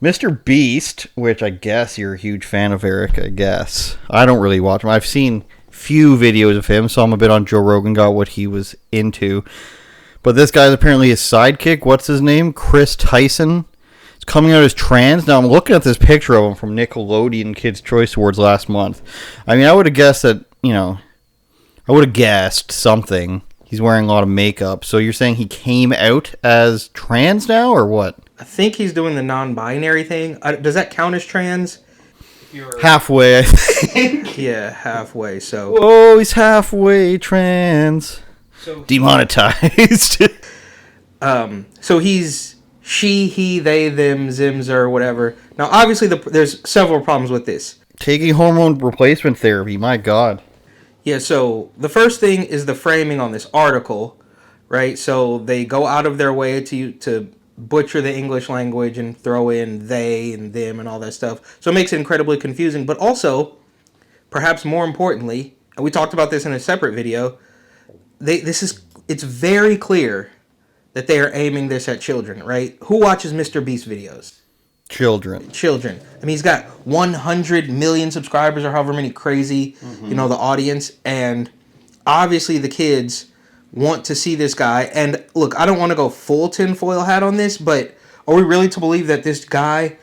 Mr. Beast, which I guess you're a huge fan of, Eric, I guess. I don't really watch him. I've seen few videos of him, so I'm a bit on Joe Rogan, got what he was into. But this guy's apparently his sidekick. What's his name? Chris Tyson. He's coming out as trans. Now, I'm looking at this picture of him from Nickelodeon Kids' Choice Awards last month. I mean, I would have guessed that, I would have guessed something. He's wearing a lot of makeup. So you're saying he came out as trans now, or what? I think he's doing the non-binary thing. Does that count as trans? Halfway, I think. Yeah, halfway. So. Whoa, he's halfway trans. So demonetized. So he's she, he, they, them, zims, or whatever. Now, obviously, there's several problems with this. Taking hormone replacement therapy, my God. Yeah, so the first thing is the framing on this article, right? So they go out of their way to butcher the English language and throw in they and them and all that stuff. So it makes it incredibly confusing. But also, perhaps more importantly, and we talked about this in a separate video, it's very clear that they are aiming this at children, right? Who watches Mr. Beast videos? Children. I mean, he's got 100 million subscribers or however many crazy, the audience. And obviously the kids want to see this guy. And look, I don't want to go full tinfoil hat on this, but are we really to believe that this guy,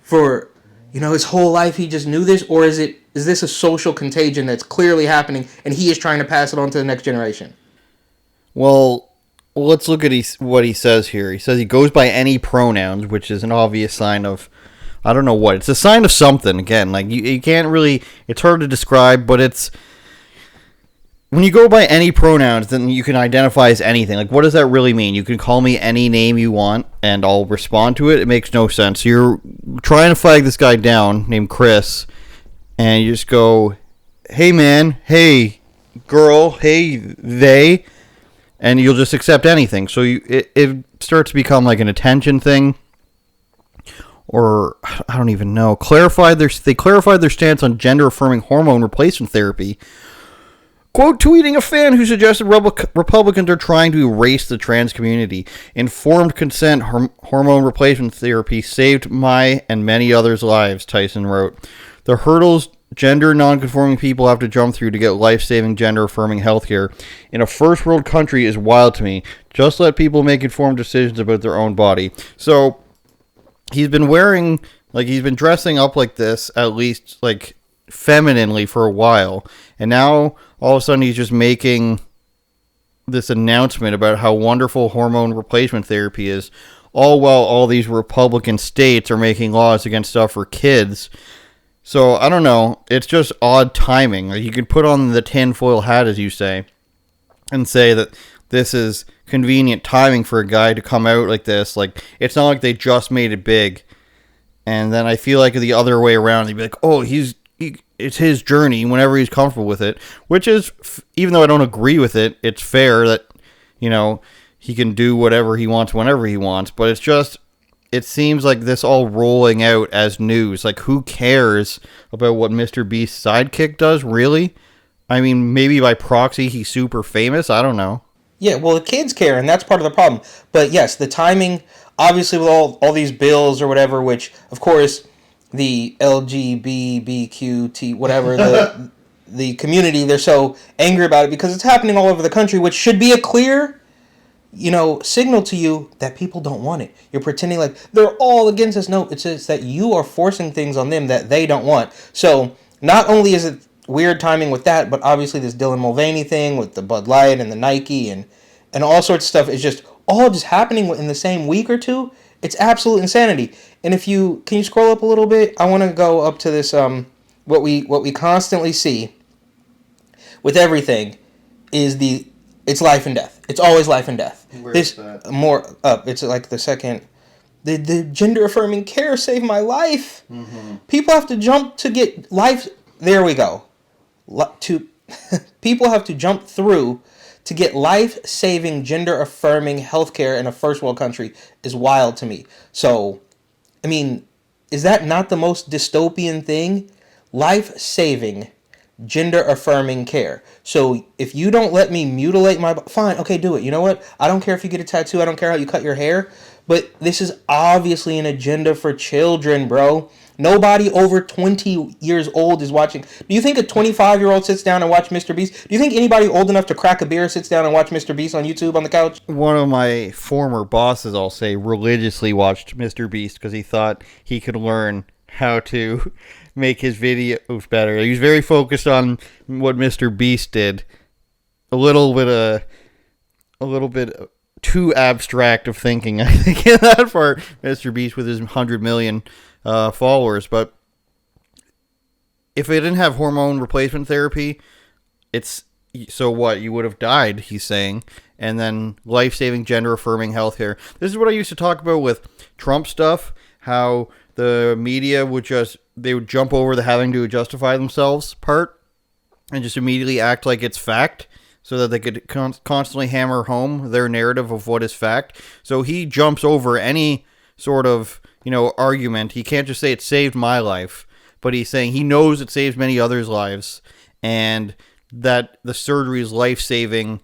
for, his whole life he just knew this? Or is this a social contagion that's clearly happening and he is trying to pass it on to the next generation? Well, let's look at what he says here. He says he goes by any pronouns, which is an obvious sign of, I don't know what. It's a sign of something. Again, like you can't really, it's hard to describe, but it's, when you go by any pronouns, then you can identify as anything. Like, what does that really mean? You can call me any name you want, and I'll respond to it. It makes no sense. You're trying to flag this guy down, named Chris, and you just go, hey man, hey girl, hey they, and you'll just accept anything. So it starts to become like an attention thing, or I don't even know. They clarified their stance on gender-affirming hormone replacement therapy. Quote, tweeting a fan who suggested Republicans are trying to erase the trans community. Informed consent hormone replacement therapy saved my and many others' lives, Tyson wrote. The hurdles gender non-conforming people have to jump through to get life-saving gender-affirming healthcare in a first-world country is wild to me. Just let people make informed decisions about their own body. So, he's been dressing up like this, at least, like, femininely for a while. And now, all of a sudden, he's just making this announcement about how wonderful hormone replacement therapy is, all while all these Republican states are making laws against stuff for kids. So, I don't know. It's just odd timing. Like, you could put on the tinfoil hat, as you say, and say that this is convenient timing for a guy to come out like this. Like, it's not like they just made it big. And then I feel like the other way around, they'd be like, oh, it's his journey whenever he's comfortable with it. Which is, even though I don't agree with it, it's fair that, he can do whatever he wants whenever he wants. But it's just, it seems like this all rolling out as news. Like, who cares about what Mr. Beast's sidekick does, really? I mean, maybe by proxy he's super famous. I don't know. Yeah, well, the kids care, and that's part of the problem. But yes, the timing, obviously with all these bills or whatever, which, of course, the LGBTQT, whatever, the community, they're so angry about it because it's happening all over the country, which should be a clear, signal to you that people don't want it. You're pretending like they're all against us. No, it's just that you are forcing things on them that they don't want. So not only is it weird timing with that, but obviously this Dylan Mulvaney thing with the Bud Light and the Nike and all sorts of stuff is just all just happening in the same week or two. It's absolute insanity. And can you scroll up a little bit? I want to go up to this what we constantly see with everything is it's life and death. It's always life and death. Where's that? More up. It's like the second. The gender affirming care saved my life. Mm-hmm. People have to jump to get life. There we go. People have to jump through to get life-saving, gender-affirming healthcare in a first-world country is wild to me. So, I mean, is that not the most dystopian thing? Life-saving, gender-affirming care. So, if you don't let me mutilate my... Fine, okay, do it. You know what? I don't care if you get a tattoo. I don't care how you cut your hair. But this is obviously an agenda for children, bro. Nobody over 20 years old is watching. Do you think a 25-year-old sits down and watch Mr. Beast? Do you think anybody old enough to crack a beer sits down and watch Mr. Beast on YouTube on the couch? One of my former bosses, I'll say, religiously watched Mr. Beast because he thought he could learn how to make his videos better. He was very focused on what Mr. Beast did. A little bit too abstract of thinking, I think, in that part. Mr. Beast with his 100 million followers. But if it didn't have hormone replacement therapy, it's so what? You would have died, he's saying. And then life-saving, gender-affirming healthcare. This is what I used to talk about with Trump stuff, how the media would jump over the having to justify themselves part and just immediately act like it's fact so that they could constantly hammer home their narrative of what is fact. So he jumps over any sort of, argument. He can't just say it saved my life, but he's saying he knows it saves many others' lives and that the surgery is life-saving,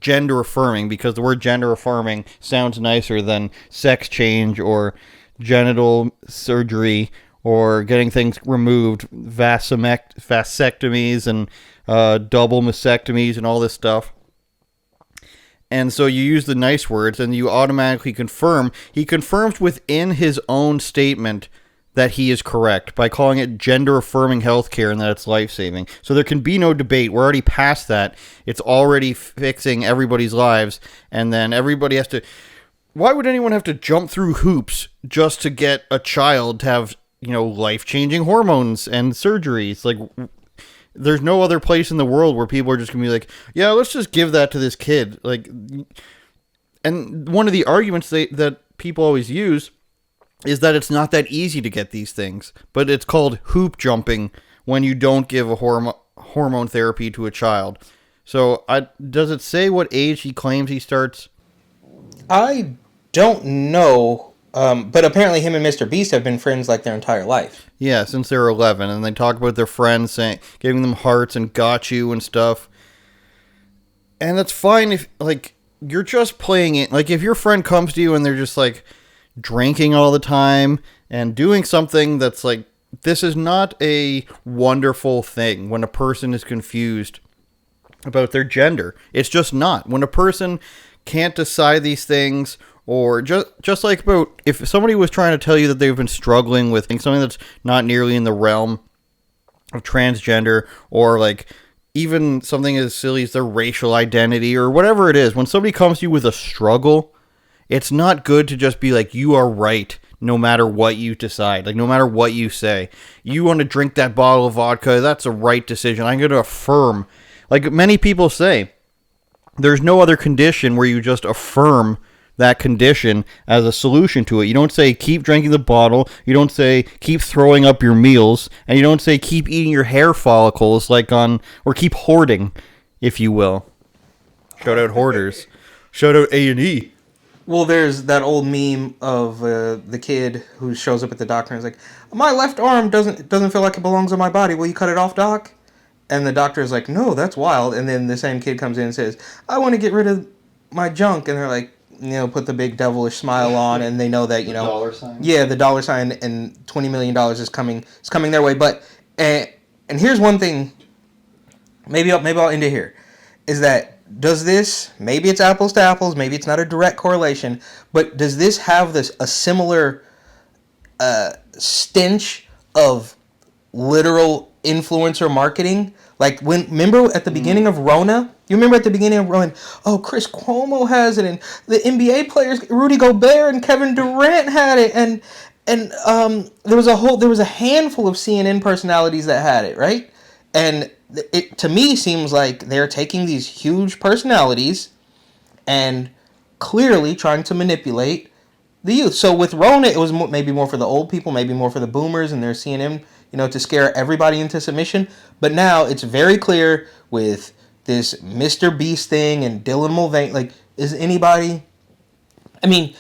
gender-affirming, because the word gender-affirming sounds nicer than sex change or genital surgery or getting things removed, vasectomies and double mastectomies and all this stuff. And so you use the nice words and you automatically confirm. He confirms within his own statement that he is correct by calling it gender-affirming healthcare and that it's life-saving. So there can be no debate. We're already past that. It's already fixing everybody's lives, and then everybody has to... Why would anyone have to jump through hoops just to get a child to have, life-changing hormones and surgeries? Like, there's no other place in the world where people are just going to be like, yeah, let's just give that to this kid. Like, and one of the arguments that people always use is that it's not that easy to get these things, but it's called hoop jumping when you don't give a hormone therapy to a child. So does it say what age he claims he starts? I don't know, but apparently him and Mr. Beast have been friends like their entire life. Yeah, since they were 11, and they talk about their friends giving them hearts and got you and stuff. And that's fine if, you're just playing it. Like, if your friend comes to you and they're just, drinking all the time and doing something that's this is not a wonderful thing when a person is confused about their gender. It's just not. When a person can't decide these things, or just like about if somebody was trying to tell you that they've been struggling with something that's not nearly in the realm of transgender, or even something as silly as their racial identity or whatever it is, when somebody comes to you with a struggle, it's not good to just be like, you are right no matter what you decide, no matter what you say. You want to drink that bottle of vodka, that's a right decision. I'm going to affirm. Like many people say, there's no other condition where you just affirm that condition as a solution to it. You don't say, keep drinking the bottle. You don't say, keep throwing up your meals. And you don't say, keep eating your hair follicles, or keep hoarding, if you will. Shout out hoarders. Shout out A&E. Well, there's that old meme of the kid who shows up at the doctor and is like, my left arm doesn't feel like it belongs on my body. Will you cut it off, doc? And the doctor is like, no, that's wild. And then the same kid comes in and says, I want to get rid of my junk. And they're like, put the big devilish smile on, and they know that, the dollar sign? Yeah, the dollar sign and $20 million is coming their way. But, and here's one thing, maybe I'll end it here, is that does this, maybe it's apples to apples, maybe it's not a direct correlation, but does this have a similar stench of literal influencer marketing? Remember at the beginning of Rona? You remember at the beginning of Rona, Chris Cuomo has it, and the NBA players, Rudy Gobert and Kevin Durant had it, and there was a handful of CNN personalities that had it, right? And it, to me, seems like they're taking these huge personalities and clearly trying to manipulate the youth. So with Rona, it was maybe more for the old people, maybe more for the boomers and their CNN, to scare everybody into submission. But now it's very clear with this Mr. Beast thing and Dylan Mulvaney. Is anybody... I mean,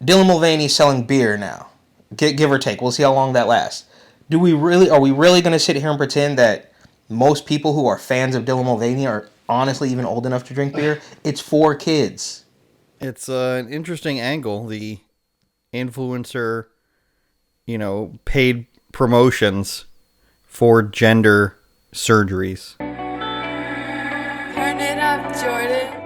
Dylan Mulvaney's selling beer now, give or take. We'll see how long that lasts. Are we really going to sit here and pretend that most people who are fans of Dylan Mulvaney are honestly even old enough to drink beer? It's for kids. It's an interesting angle. The influencer, paid promotions for gender surgeries. Turn it up, Jordan.